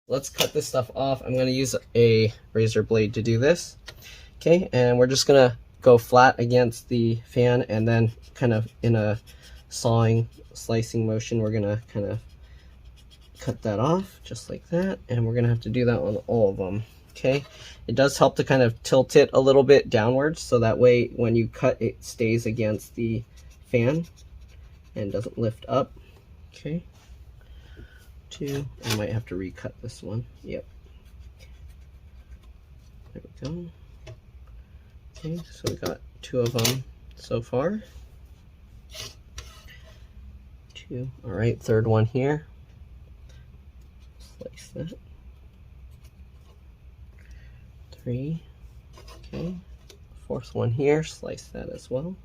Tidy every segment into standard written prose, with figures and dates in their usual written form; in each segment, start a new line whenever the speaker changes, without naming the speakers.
Let's cut this stuff off. I'm going to use a razor blade to do this. Okay, and we're just going to go flat against the fan, and then kind of in a slicing motion, we're going to kind of cut that off just like that, and we're going to have to do that on all of them. Okay, it does help to kind of tilt it a little bit downwards, so that way when you cut, it stays against the fan and doesn't lift up. Okay. I might have to recut this one. Yep. There we go. Okay, so we got 2 of them so far. 2. All right, 3rd one here. Slice that. 3. Okay. 4th one here. Slice that as well.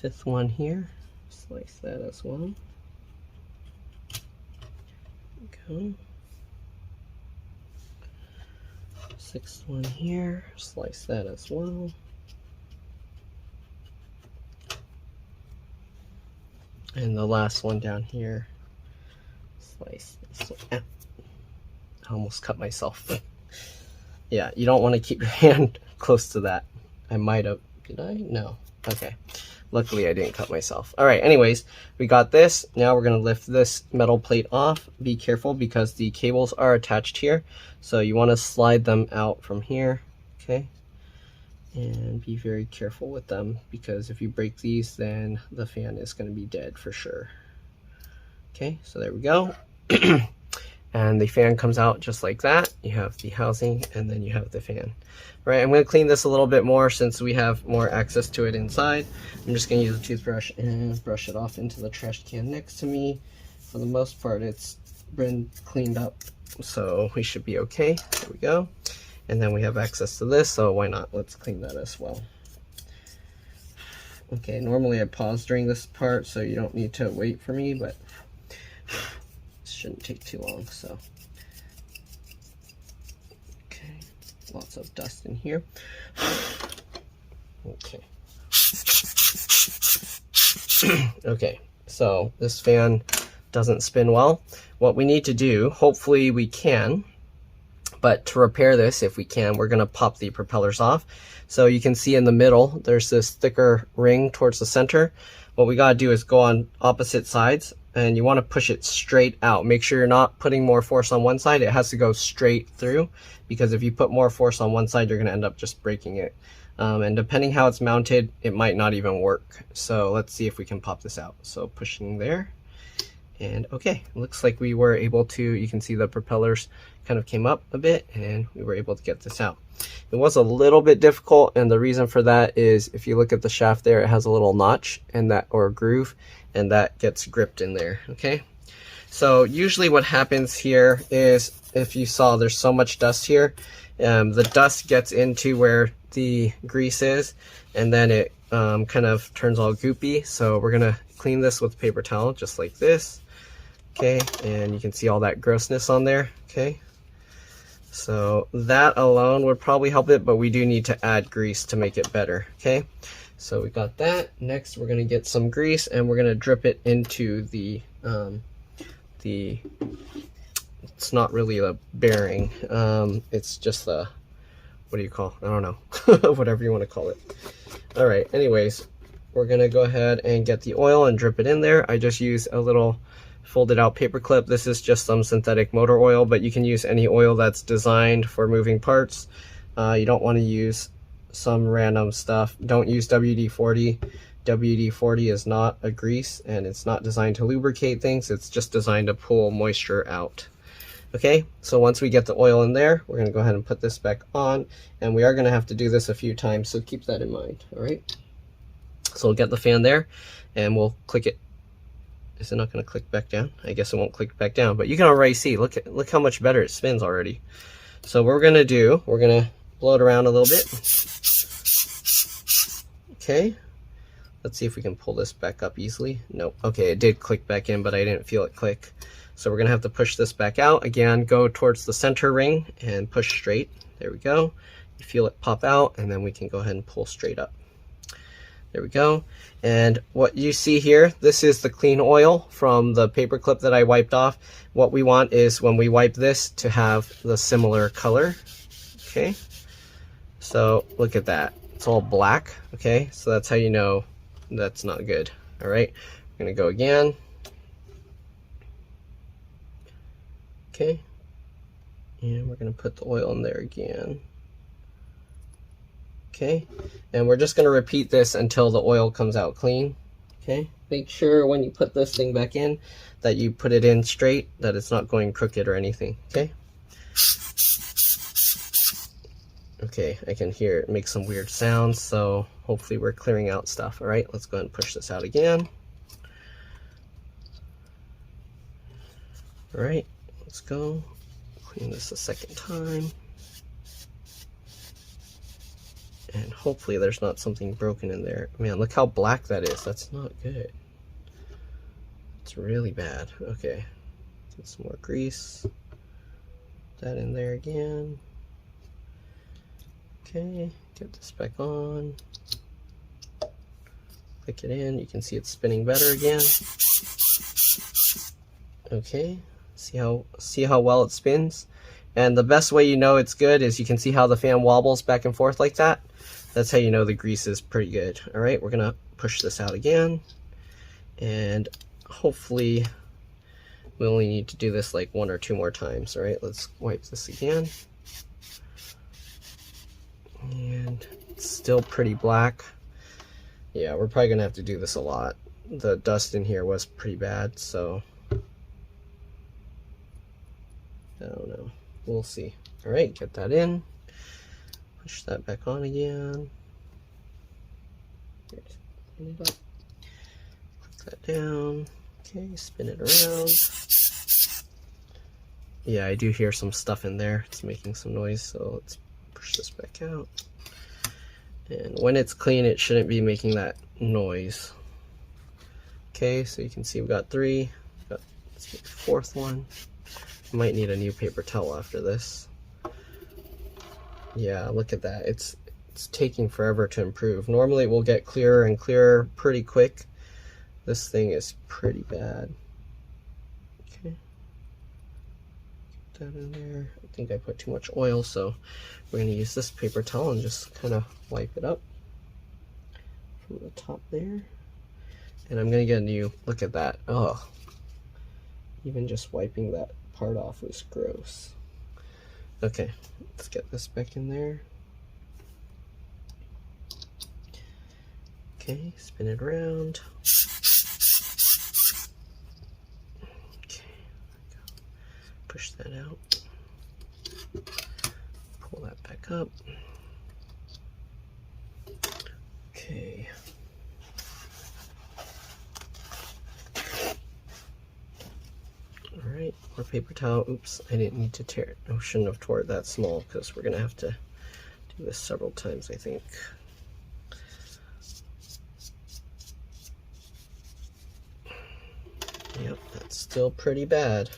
5th one here, slice that as well. Go. 6th one here, slice that as well. And the last one down here, slice this one. I almost cut myself. Yeah, you don't want to keep your hand close to that. I might have. Did I? No. Okay. Luckily, I didn't cut myself. All right, anyways, we got this. Now we're going to lift this metal plate off. Be careful because the cables are attached here. So you want to slide them out from here, okay? And be very careful with them because if you break these, then the fan is going to be dead for sure. Okay, so there we go. And the fan comes out just like that. You have the housing and then you have the fan. All right, I'm going to clean this a little bit more since we have more access to it inside. I'm just going to use a toothbrush and brush it off into the trash can next to me. For the most part, it's been cleaned up, so we should be okay. There we go. And then we have access to this, so why not? Let's clean that as well. Okay, normally I pause during this part, so you don't need to wait for me, but shouldn't take too long. So okay, lots of dust in here. Okay. Okay, so this fan doesn't spin well. What we need to do, hopefully we can, but to repair this, if we can, we're going to pop the propellers off. So you can see in the middle there's this thicker ring towards the center. What we got to do is go on opposite sides, and you want to push it straight out. Make sure you're not putting more force on one side. It has to go straight through, because if you put more force on one side, you're going to end up just breaking it. And depending how it's mounted, it might not even work. So let's see if we can pop this out. So pushing there, and okay, looks like we were able to, you can see the propellers kind of came up a bit and we were able to get this out. It was a little bit difficult, and the reason for that is if you look at the shaft there, it has a little notch and that, or groove, and that gets gripped in there. Okay, so usually what happens here is, if you saw, there's so much dust here, the dust gets into where the grease is, and then it kind of turns all goopy. So we're gonna clean this with a paper towel just like this. Okay, and you can see all that grossness on there. Okay, so that alone would probably help it, but we do need to add grease to make it better. Okay, so we got that. Next, we're gonna get some grease and we're gonna drip it into the it's not really a bearing, it's just the, what do you call, I don't know, whatever you want to call it. All right, anyways, we're gonna go ahead and get the oil and drip it in there. I just use a little folded out paper clip. This is just some synthetic motor oil, but you can use any oil that's designed for moving parts. You don't want to use some random stuff. Don't use WD-40. WD-40 is not a grease, and it's not designed to lubricate things. It's just designed to pull moisture out. Okay, so once we get the oil in there, we're going to go ahead and put this back on, and we are going to have to do this a few times, so keep that in mind. All right, so we'll get the fan there and we'll click it. Is it not going to click back down? I guess it won't click back down, but you can already see, look how much better it spins already. So what we're going to do, we're going to blow it around a little bit. Okay, let's see if we can pull this back up easily. Nope. Okay, it did click back in, but I didn't feel it click. So we're gonna have to push this back out. Again, go towards the center ring and push straight. There we go. You feel it pop out, and then we can go ahead and pull straight up. There we go. And what you see here, this is the clean oil from the paper clip that I wiped off. What we want is when we wipe this to have the similar color. Okay, so look at that. It's all black. Okay, so that's how you know that's not good. All right, we're gonna go again. Okay, and we're gonna put the oil in there again. Okay, and we're just going to repeat this until the oil comes out clean. Okay, make sure when you put this thing back in that you put it in straight, that it's not going crooked or anything. Okay. Okay, I can hear it make some weird sounds, so hopefully we're clearing out stuff. All right, let's go ahead and push this out again. All right, let's go clean this a second time. And hopefully there's not something broken in there. Man, look how black that is. That's not good. It's really bad. Okay, get some more grease. Put that in there again. Okay, get this back on. Click it in. You can see it's spinning better again. Okay, see how well it spins. And the best way you know it's good is you can see how the fan wobbles back and forth like that. That's how you know the grease is pretty good. All right, we're gonna push this out again, and hopefully we only need to do this like 1 or 2 more times. All right, let's wipe this again. And it's still pretty black. Yeah, we're probably gonna have to do this a lot. The dust in here was pretty bad, so I don't know. We'll see. All right, get that in. Push that back on again. Clean it up. Click that down. Okay, spin it around. Yeah, I do hear some stuff in there. It's making some noise, so let's push this back out. And when it's clean, it shouldn't be making that noise. Okay, so you can see we've got 3. Let's make the 4th one. Might need a new paper towel after this. Yeah, look at that. It's taking forever to improve. Normally it will get clearer and clearer pretty quick. This thing is pretty bad. Okay. Get that in there. I think I put too much oil, so we're going to use this paper towel and just kind of wipe it up from the top there. And I'm going to get a new, look at that. Oh, even just wiping that part off was gross. Okay, let's get this back in there. Okay, spin it around. Okay, push that out. Pull that back up. Okay. Alright, more paper towel. Oops, I didn't need to tear it. I shouldn't have tore it that small because we're going to have to do this several times, I think. Yep, that's still pretty bad.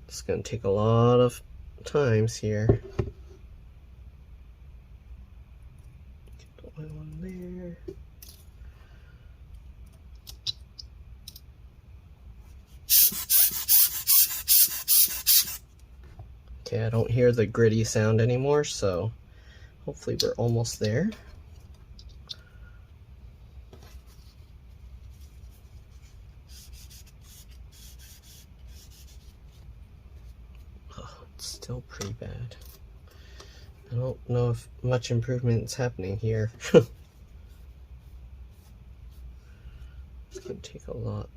It's going to take a lot of times here. Get the oil in there. Okay, I don't hear the gritty sound anymore, so hopefully we're almost there. Oh, it's still pretty bad. I don't know if much improvement is happening here. It's going to take a lot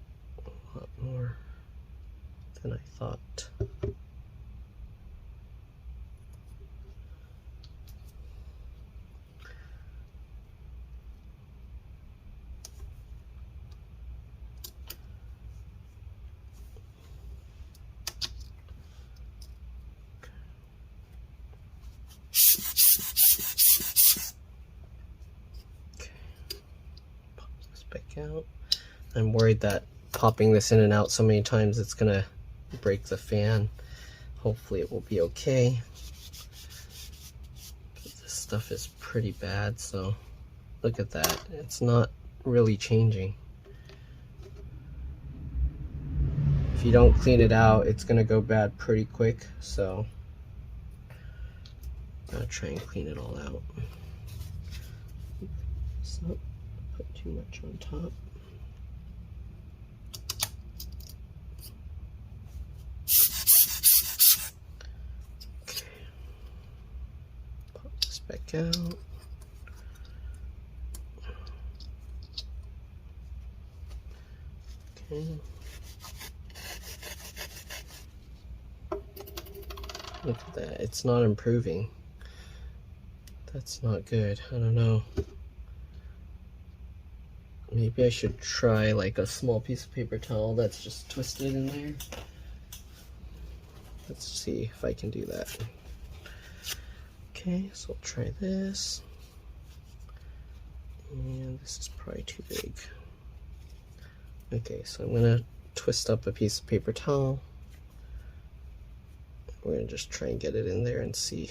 more than I thought. Out. I'm worried that popping this in and out so many times it's gonna break the fan. Hopefully it will be okay. This stuff is pretty bad, so Look at that. It's not really changing. If you don't clean it out, it's gonna go bad pretty quick, so I'm gonna try and clean it all out. Let's not put too much on top. Okay. Pop this back out. Okay. Look at that, it's not improving. That's not good. I don't know. Maybe I should try like a small piece of paper towel that's just twisted in there. Let's see if I can do that. Okay, so I'll try this. And this is probably too big. Okay, so I'm gonna twist up a piece of paper towel. We're gonna just try and get it in there and see.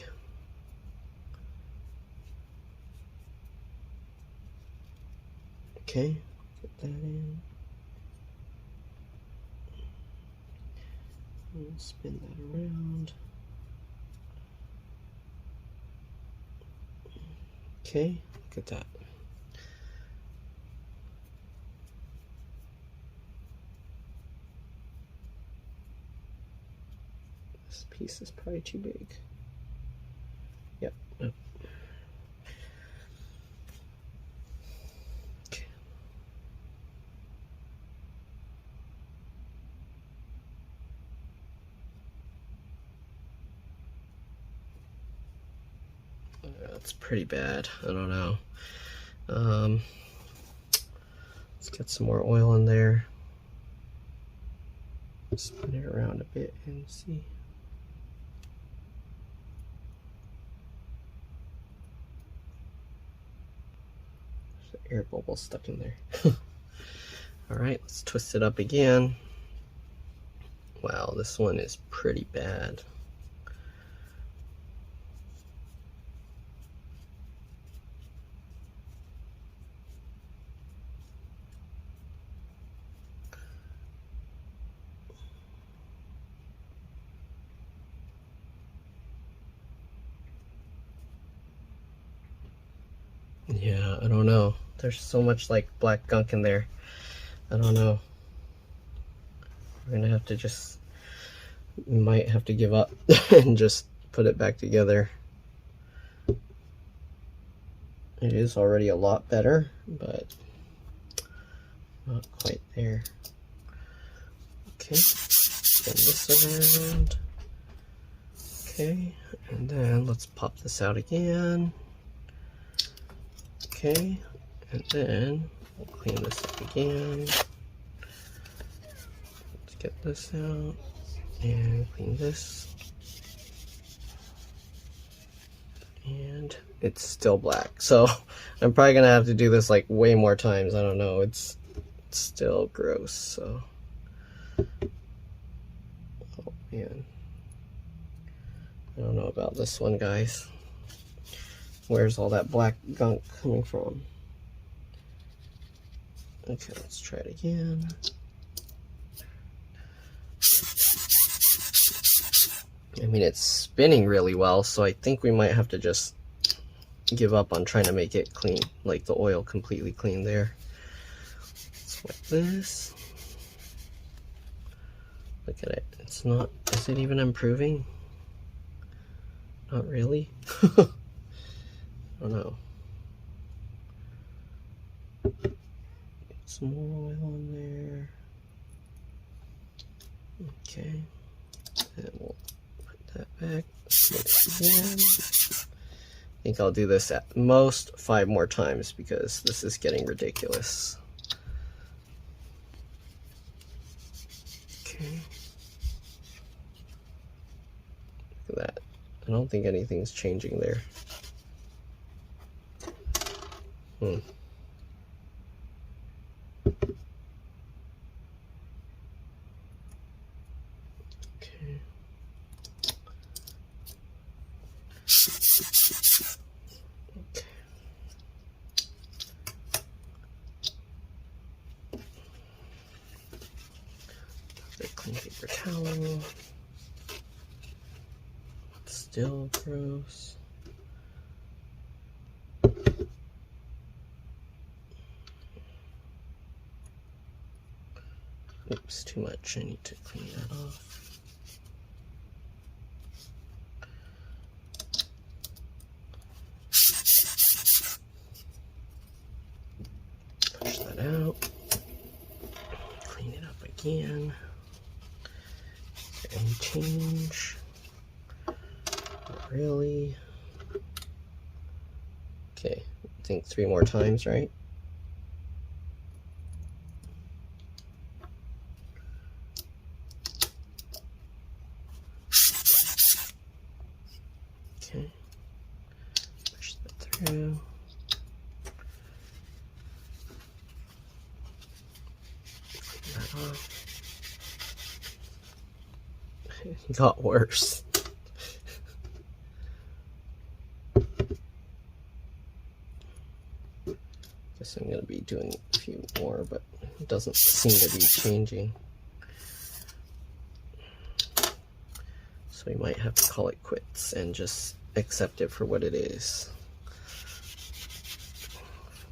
Okay, get that in. And spin that around. Okay, look at that. This piece is probably too big. Yep. Okay. That's pretty bad. I don't know. Let's get some more oil in there. Spin it around a bit and see. There's an air bubble stuck in there. Alright, let's twist it up again. Wow, this one is pretty bad. Yeah, I don't know. There's so much like black gunk in there. I don't know. We're gonna have to just, might have to give up and just put it back together. It is already a lot better, but not quite there. Okay, spin this around. Okay, and then let's pop this out again. Okay, and then we'll clean this up again. Let's get this out and clean this. And it's still black, so I'm probably gonna have to do this like way more times. I don't know, it's still gross, so. Oh man, I don't know about this one, guys. Where's all that black gunk coming from? Okay, let's try it again. I mean, it's spinning really well, so I think we might have to just give up on trying to make it clean, like the oil completely clean there. Let's wipe this. Look at it. It's not, is it even improving? Not really. I don't know. Get some more oil in there. Okay. And we'll put that back. Mix again. I think I'll do this at most 5 more times because this is getting ridiculous. Okay. Look at that. I don't think anything's changing there. Okay. Okay. paper towel. It's still gross. Oops, too much. I need to clean that off. Push that out. Clean it up again. Is there any change? Not really. Okay, I think 3 more times, right? Okay, push that through. Clean that off. It got worse. Guess I'm gonna be doing a few more, but it doesn't seem to be changing. So we might have to call it quits and just accept it for what it is.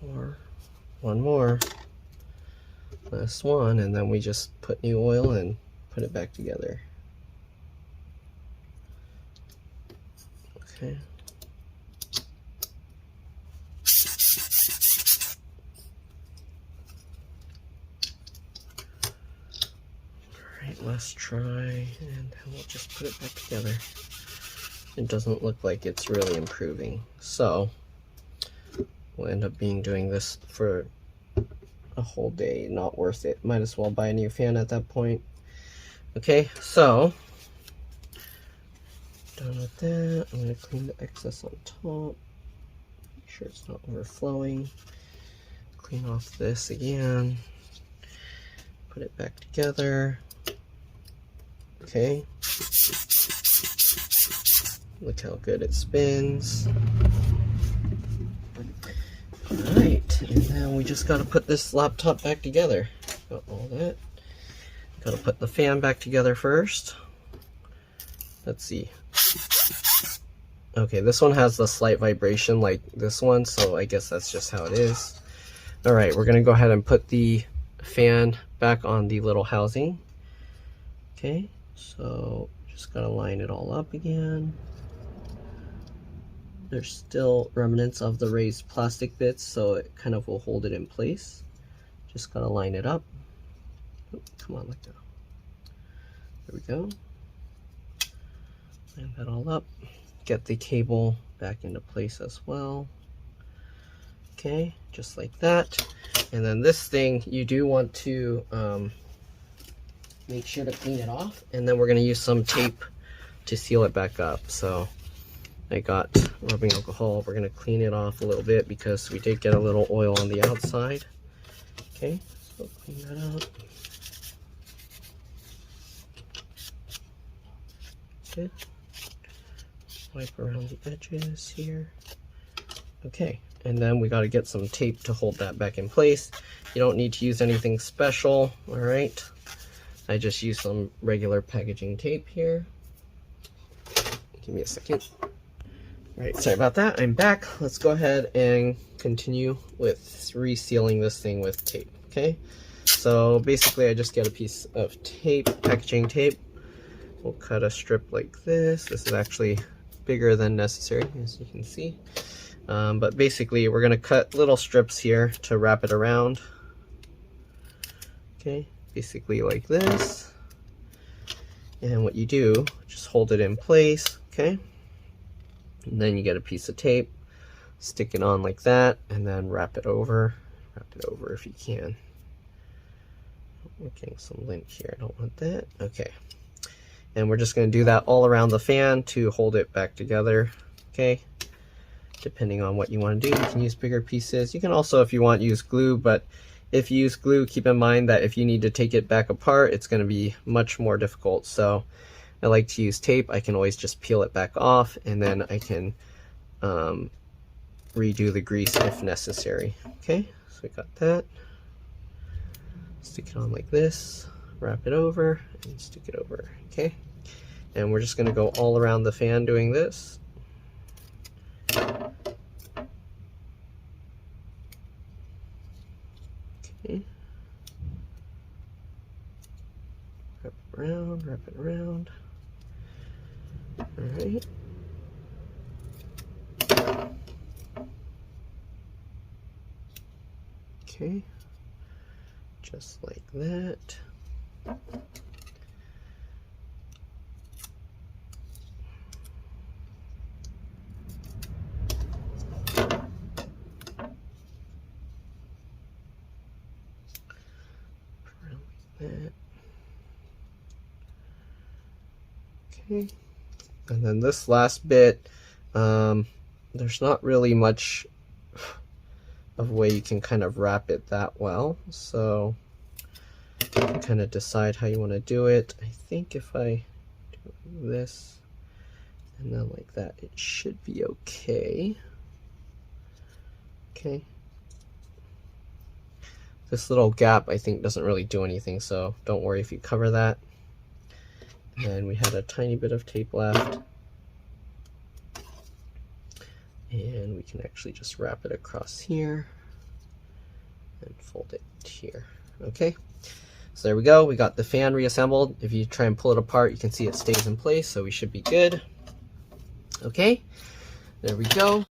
4, 1 more, last one, and then we just put new oil and put it back together. Okay. Alright, last try, and then we'll just put it back together. It doesn't look like it's really improving, so we'll end up doing this for a whole day. Not worth it. Might as well buy a new fan at that point. Okay, so done with that. I'm going to clean the excess on top. Make sure it's not overflowing. Clean off this again. Put it back together. Okay. Look how good it spins. Alright, and then we just gotta put this laptop back together. Got all that. Gotta put the fan back together first. Let's see. Okay, this one has the slight vibration like this one, so I guess that's just how it is. Alright, we're gonna go ahead and put the fan back on the little housing. Okay, so just gotta line it all up again. There's still remnants of the raised plastic bits, so it kind of will hold it in place. Just gotta line it up. Oh, come on, let go. There we go. Line that all up. Get the cable back into place as well. Okay, just like that. And then this thing, you do want to make sure to clean it off, and then we're going to use some tape to seal it back up. So I got rubbing alcohol. We're going to clean it off a little bit because we did get a little oil on the outside. Okay, so clean that out. Okay, wipe around the edges here. Okay, and then we got to get some tape to hold that back in place. You don't need to use anything special. All right, I just use some regular packaging tape here. Give me a second. All right, sorry about that. I'm back. Let's go ahead and continue with resealing this thing with tape. Okay, so basically I just get a piece of tape, packaging tape. We'll cut a strip like this. This is actually bigger than necessary, as you can see. But basically we're going to cut little strips here to wrap it around. Okay, basically like this. And what you do, just hold it in place, okay? And then you get a piece of tape, stick it on like that, and then wrap it over. Wrap it over if you can. We're getting some lint here, I don't want that. Okay. And we're just going to do that all around the fan to hold it back together, okay? Depending on what you want to do, you can use bigger pieces. You can also, if you want, use glue, but if you use glue, keep in mind that if you need to take it back apart, it's going to be much more difficult. So I like to use tape. I can always just peel it back off, and then I can redo the grease if necessary. Okay, so we got that. Stick it on like this, wrap it over and stick it over, okay? And we're just gonna go all around the fan doing this. Okay. Wrap it around, wrap it around. All right. Okay, just like that. Around like that. Okay, and then this last bit, there's not really much of a way you can kind of wrap it that well, so you can kind of decide how you want to do it. I think if I do this and then like that, it should be okay. Okay. This little gap I think doesn't really do anything, so don't worry if you cover that. And we had a tiny bit of tape left. And we can actually just wrap it across here and fold it here. Okay, so there we go. We got the fan reassembled. If you try and pull it apart, you can see it stays in place, so we should be good. Okay, there we go.